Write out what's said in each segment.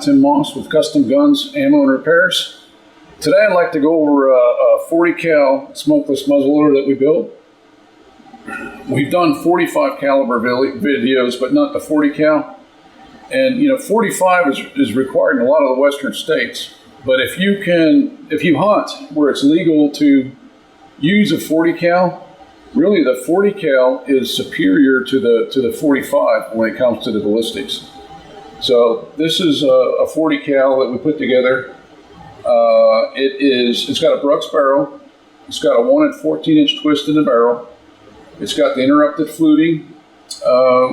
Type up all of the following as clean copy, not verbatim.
Tim Moss with Custom Guns, Ammo, and Repairs. Today I'd like to go over a 40 cal smokeless muzzleloader that we built. We've done 45 caliber videos, but not the 40 cal. And 45 is required in a lot of the western states. But if you hunt where it's legal to use a 40 cal, really the 40 cal is superior to the 45 when it comes to the ballistics. So this is a 40 cal that we put together. It's got a Brooks barrel. It's got a 1 14" twist in the barrel. It's got the interrupted fluting.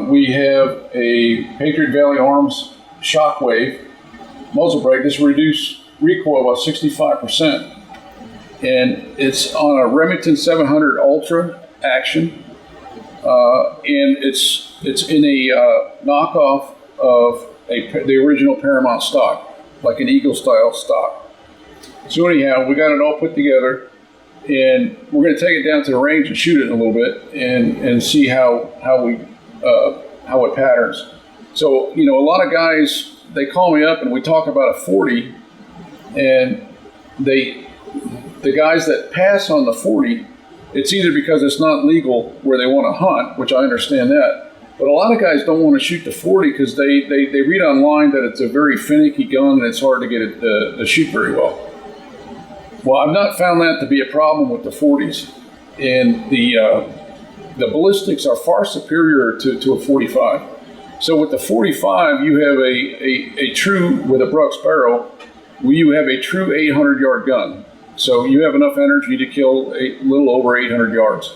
We have a Patriot Valley Arms Shockwave muzzle brake. This reduced recoil by 65%. And it's on a Remington 700 Ultra action. And it's in a knockoff of the original Paramount stock, like an Eagle style stock. So anyhow, we got it all put together, and we're going to take it down to the range and shoot it in a little bit and see how it patterns. So a lot of guys, they call me up and we talk about a 40, and the guys that pass on the 40, it's either because it's not legal where they want to hunt, which I understand that. But a lot of guys don't want to shoot the 40 because they read online that it's a very finicky gun and it's hard to get it to shoot very well. Well, I've not found that to be a problem with the 40s. And the ballistics are far superior to a 45. So with the 45, you have a true, with a Brooks barrel, you have a true 800-yard gun. So you have enough energy to kill a little over 800 yards.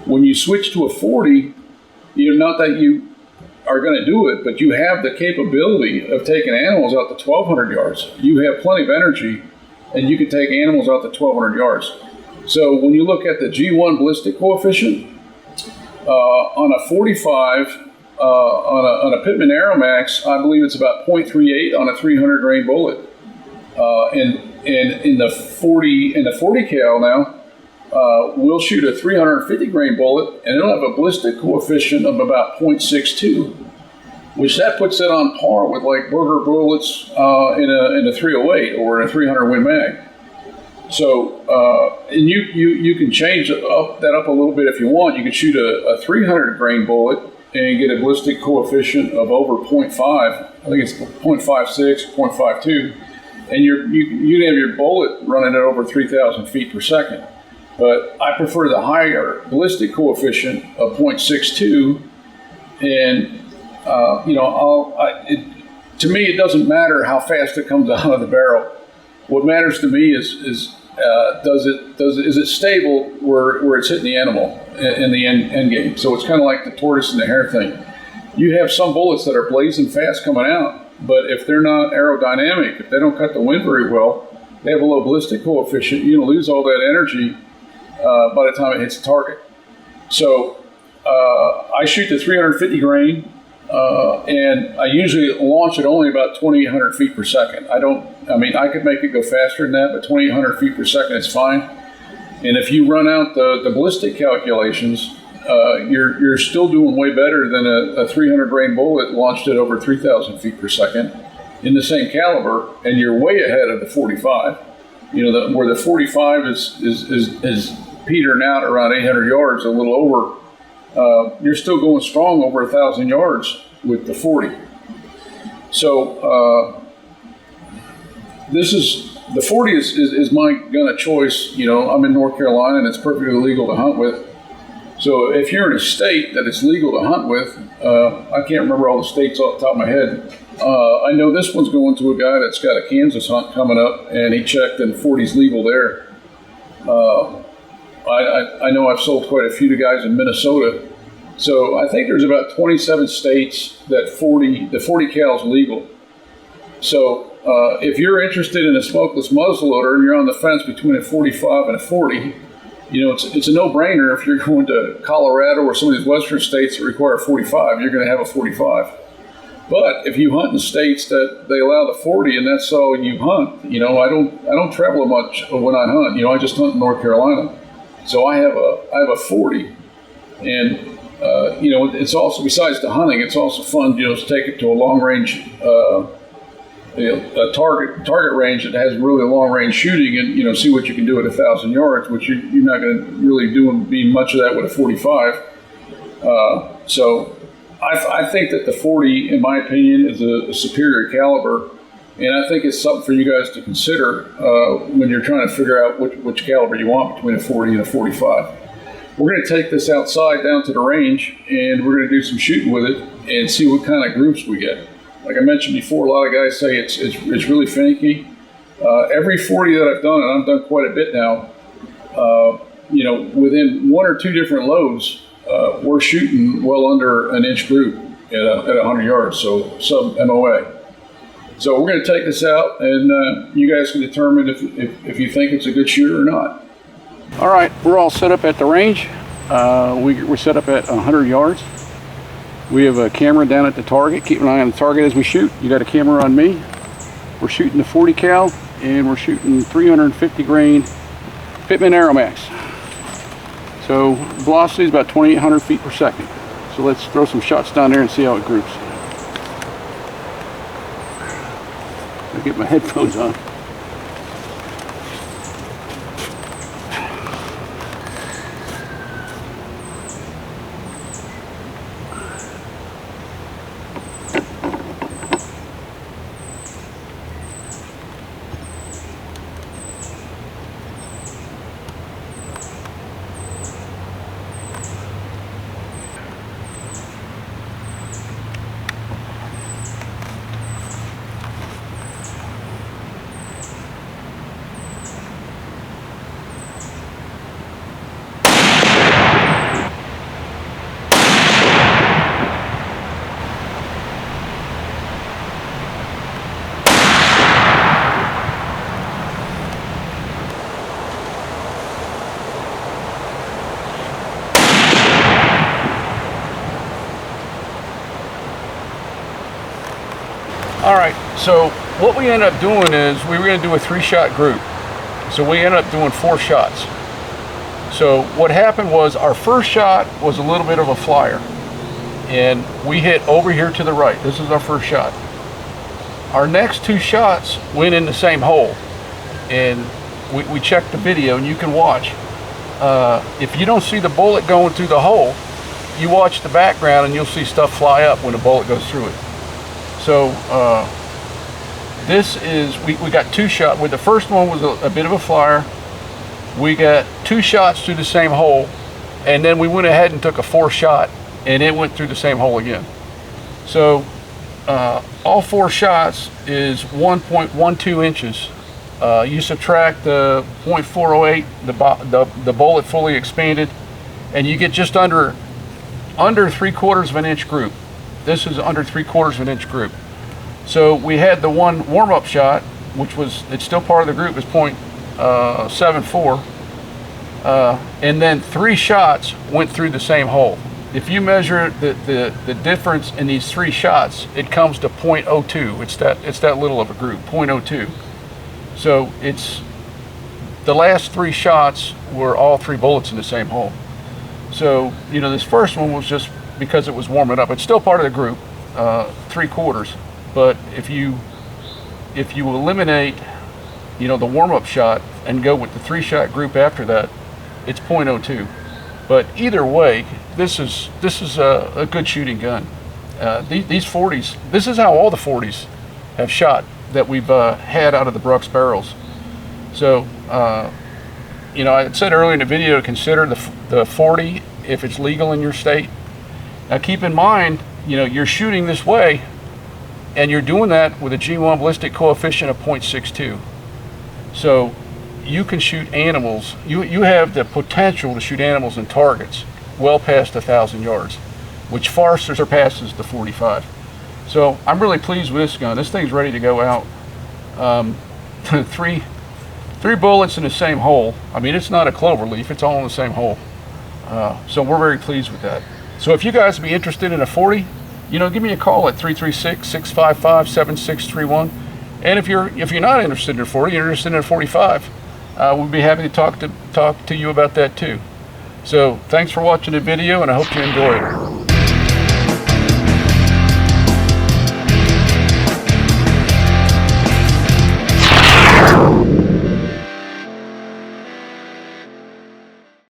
When you switch to a 40, not that you are going to do it, but you have the capability of taking animals out to 1,200 yards. You have plenty of energy, and you can take animals out to 1,200 yards. So when you look at the G1 ballistic coefficient, on a 45, on a Pittman Aeromax, I believe it's about 0.38 on a 300 grain bullet. And in the 40 cal now, we'll shoot a 350 grain bullet, and it'll have a ballistic coefficient of about 0.62, which that puts it on par with like Burger bullets in a 308 or in a 300 Win Mag. So, and you can change that up a little bit if you want. You can shoot a 300 grain bullet and get a ballistic coefficient of over 0.5. I think it's 0.56, 0.52. And you'd have your bullet running at over 3,000 feet per second. But I prefer the higher ballistic coefficient of 0.62. And, to me, it doesn't matter how fast it comes out of the barrel. What matters to me is it stable where it's hitting the animal in the end game. So it's kind of like the tortoise and the hare thing. You have some bullets that are blazing fast coming out, but if they're not aerodynamic, if they don't cut the wind very well, they have a low ballistic coefficient, you're going to lose all that energy by the time it hits the target. So I shoot the 350 grain, and I usually launch it only about 2,800 feet per second. I could make it go faster than that, but 2,800 feet per second is fine. And if you run out the ballistic calculations, you're still doing way better than a 300 grain bullet launched at over 3,000 feet per second in the same caliber, and you're way ahead of the 45. Where the 45 is petering out around 800 yards, a little over. You're still going strong over 1,000 yards with the 40. So the 40 is my gun of choice. I'm in North Carolina, and it's perfectly legal to hunt with. So if you're in a state that it's legal to hunt with, I can't remember all the states off the top of my head. I know this one's going to a guy that's got a Kansas hunt coming up, and he checked, and 40's legal there. I know I've sold quite a few to guys in Minnesota. So I think there's about 27 states that the 40 cal is legal. So if you're interested in a smokeless muzzleloader and you're on the fence between a 45 and a 40, it's a no-brainer. If you're going to Colorado or some of these western states that require a 45, you're going to have a 45. But if you hunt in states that they allow the 40 and that's all you hunt, I don't travel much when I hunt. I just hunt in North Carolina. So I have a 40, and it's also, besides the hunting, it's also fun, to take it to a long range a target range that has really long range shooting, and see what you can do at 1,000 yards, which you're not going to really be much of that with a 45. So I think that the 40, in my opinion, is a superior caliber, and I think it's something for you guys to consider when you're trying to figure out which caliber you want between a 40 and a 45. We're going to take this outside down to the range, and we're going to do some shooting with it and see what kind of groups we get. Like I mentioned before, a lot of guys say it's really finicky. Every 40 that I've done, and I've done quite a bit now, within one or two different loads, we're shooting well under an inch group at 100 yards, so sub MOA. So we're going to take this out, and you guys can determine if you think it's a good shooter or not. All right, we're all set up at the range. We're set up at 100 yards. We have a camera down at the target. Keep an eye on the target as we shoot. You got a camera on me. We're shooting the 40 cal, and we're shooting 350 grain Pittman Aeromax. So velocity is about 2,800 feet per second. So let's throw some shots down there and see how it groups. I'll get my headphones on. All right, so what we end up doing is we were going to do a 3-shot group. So we ended up doing 4 shots. So what happened was our first shot was a little bit of a flyer, and we hit over here to the right. This is our first shot. Our next 2 shots went in the same hole, and we checked the video, and you can watch. If you don't see the bullet going through the hole, you watch the background and you'll see stuff fly up when the bullet goes through it. So this is, we got 2 shots. With the first one was a bit of a flyer. We got 2 shots through the same hole, and then we went ahead and took a 4th shot, and it went through the same hole again. So all 4 shots is 1.12 inches. You subtract the 0.408, the bullet fully expanded, and you get just under 3/4 of an inch group. This is under 3/4 of an inch group. So we had the one warm-up shot, which was, it's still part of the group, is 0.74, and then 3 shots went through the same hole. If you measure the difference in these 3 shots, it comes to 0.02. It's that little of a group, 0.02. So it's, the last 3 shots were all 3 bullets in the same hole. So, you know, this first one was just because it was warming up. It's still part of the group, 3/4. But if you eliminate, you know, the warm-up shot and go with the 3-shot group after that, it's 0.02. But either way, this is a good shooting gun. These 40s, this is how all the 40s have shot that we've had out of the Brooks barrels. So, you know, I said earlier in the video to consider the 40 if it's legal in your state. Now keep in mind, you know, you're shooting this way, and you're doing that with a G1 ballistic coefficient of 0.62. So you can shoot animals, you have the potential to shoot animals and targets well past 1,000 yards, which far surpasses the 45. So I'm really pleased with this gun. This thing's ready to go out. 3 bullets in the same hole. I mean, it's not a clover leaf, it's all in the same hole. So we're very pleased with that. So if you guys would be interested in a 40, you know, give me a call at 336-655-7631. And if you're not interested in a 40, you're interested in a 45, we'll be happy to talk to you about that too. So thanks for watching the video, and I hope you enjoyed it.